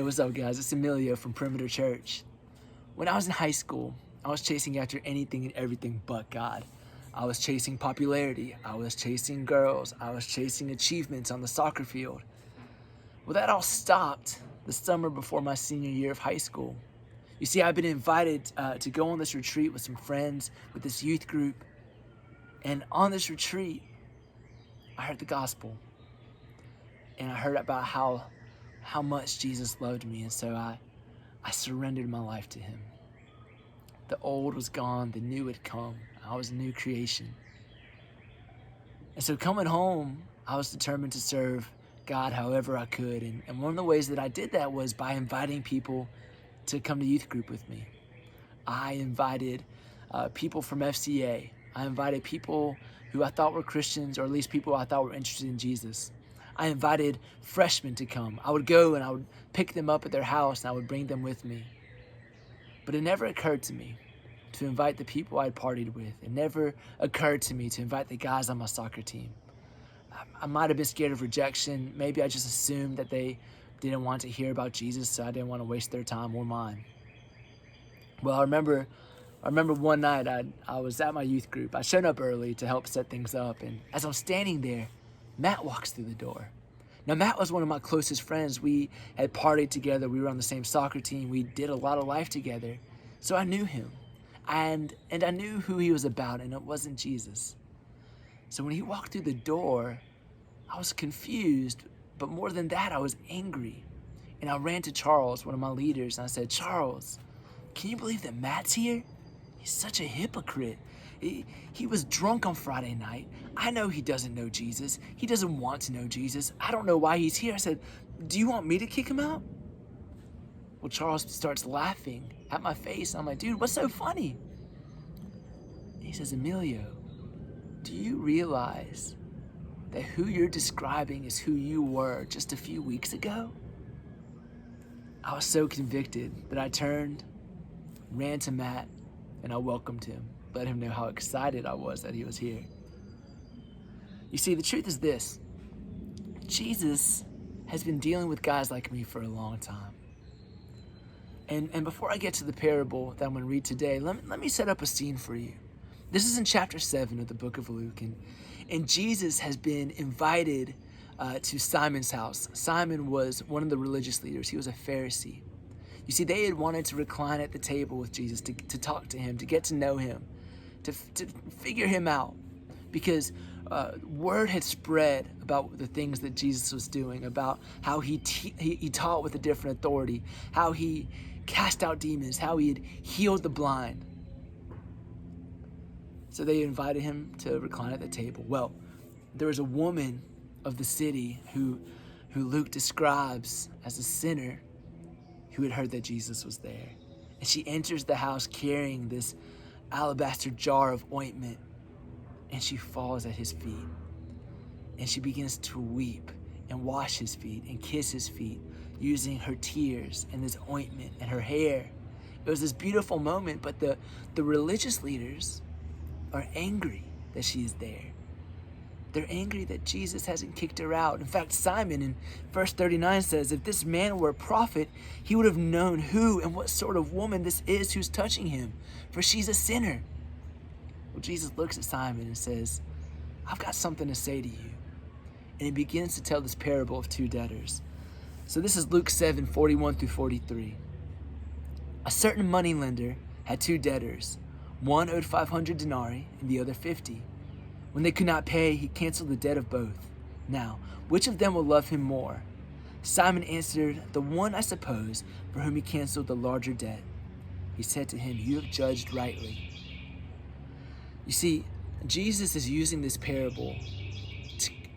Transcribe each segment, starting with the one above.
what's up, guys? It's Emilio from Perimeter Church. When I was in high school, I was chasing after anything and everything but God. I was chasing popularity. I was chasing girls. I was chasing achievements on the soccer field. Well, that all stopped the summer before my senior year of high school. You see, I've been invited to go on this retreat with some friends, with this youth group. And on this retreat, I heard the gospel. And I heard about how much Jesus loved me. And so I surrendered my life to him. The old was gone, the new had come. I was a new creation. And so coming home, I was determined to serve God however I could. And one of the ways that I did that was by inviting people to come to youth group with me. I invited people from FCA. I invited people who I thought were Christians, or at least people I thought were interested in Jesus. I invited freshmen to come. I would go and I would pick them up at their house and I would bring them with me. But it never occurred to me to invite the people I'd partied with. It never occurred to me to invite the guys on my soccer team. I might have been scared of rejection. Maybe I just assumed that they didn't want to hear about Jesus, so I didn't want to waste their time or mine. Well, I remember one night I was at my youth group. I showed up early to help set things up, and as I'm standing there, Matt walks through the door. Now, Matt was one of my closest friends. We had partied together. We were on the same soccer team. We did a lot of life together. So I knew him, and I knew who he was about, and it wasn't Jesus. So when he walked through the door, I was confused, but more than that, I was angry. And I ran to Charles, one of my leaders, and I said, "Charles, can you believe that Matt's here? He's such a hypocrite. He was drunk on Friday night. I know he doesn't know Jesus. He doesn't want to know Jesus. I don't know why he's here." I said, "Do you want me to kick him out?" Well, Charles starts laughing at my face. I'm like, "Dude, what's so funny?" And he says, "Emilio, do you realize that who you're describing is who you were just a few weeks ago?" I was so convicted that I turned, ran to Matt, and I welcomed him, let him know how excited I was that he was here. You see, the truth is this: Jesus has been dealing with guys like me for a long time. And before I get to the parable that I'm going to read today, let me set up a scene for you. This is in chapter 7 of the book of Luke, and Jesus has been invited to Simon's house. Simon was one of the religious leaders. He was a Pharisee. You see, they had wanted to recline at the table with Jesus, to talk to him, to get to know him, to figure him out, because word had spread about the things that Jesus was doing, about how he taught with a different authority, how he cast out demons, how he had healed the blind. So they invited him to recline at the table. Well, there was a woman of the city who Luke describes as a sinner who had heard that Jesus was there. And she enters the house carrying this alabaster jar of ointment, and she falls at his feet. And she begins to weep and wash his feet and kiss his feet using her tears and this ointment and her hair. It was this beautiful moment, but the religious leaders are angry that she is there. They're angry that Jesus hasn't kicked her out. In fact, Simon in verse 39 says, "If this man were a prophet, he would have known who and what sort of woman this is who's touching him, for she's a sinner." Well, Jesus looks at Simon and says, "I've got something to say to you." And he begins to tell this parable of two debtors. So this is Luke 7:41 through 43. "A certain moneylender had two debtors. One owed 500 denarii and the other 50. When they could not pay, he canceled the debt of both. Now, which of them will love him more?" Simon answered, "The one, I suppose, for whom he canceled the larger debt." He said to him, "You have judged rightly." You see, Jesus is using this parable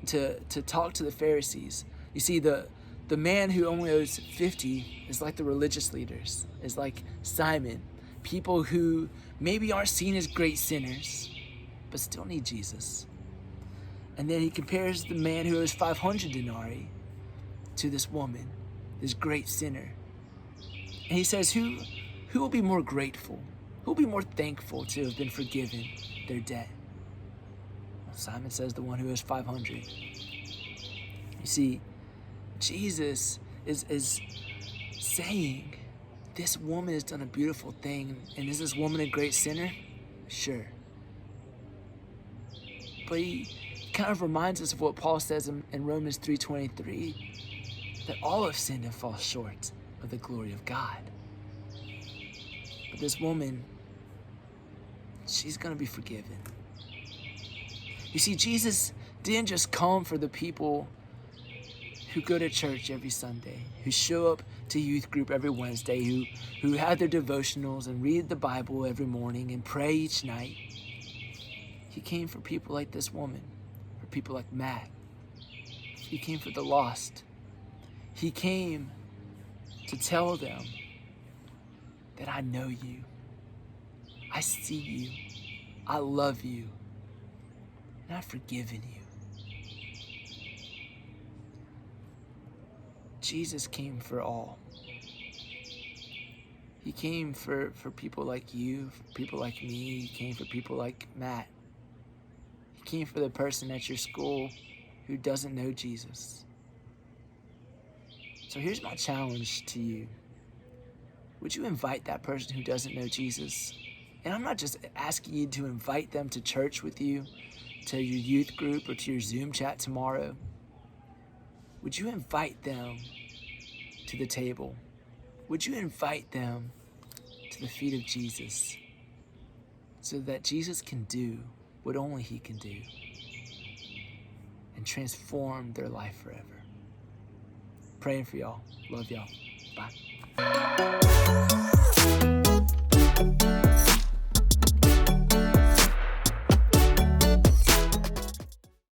to talk to the Pharisees. You see, the man who only owes 50 is like the religious leaders, is like Simon, people who maybe aren't seen as great sinners, but still need Jesus. And then he compares the man who owes 500 denarii to this woman, this great sinner. And he says, who will be more grateful? Who will be more thankful to have been forgiven their debt? Well, Simon says the one who owes 500. You see, Jesus is saying, this woman has done a beautiful thing, and is this woman a great sinner? Sure. But he kind of reminds us of what Paul says in Romans 3:23, that all have sinned and fall short of the glory of God. But this woman, she's going to be forgiven. You see, Jesus didn't just come for the people who go to church every Sunday, who show up to youth group every Wednesday, who have their devotionals and read the Bible every morning and pray each night. He came for people like this woman, for people like Matt. He came for the lost. He came to tell them that I know you, I see you, I love you, and I've forgiven you. Jesus came for all. He came for people like you, for people like me. He came for people like Matt. He came for the person at your school who doesn't know Jesus. So here's my challenge to you. Would you invite that person who doesn't know Jesus? And I'm not just asking you to invite them to church with you, to your youth group, or to your Zoom chat tomorrow. Would you invite them to the table? Would you invite them to the feet of Jesus so that Jesus can do what only he can do and transform their life forever? Praying for y'all. Love y'all. Bye.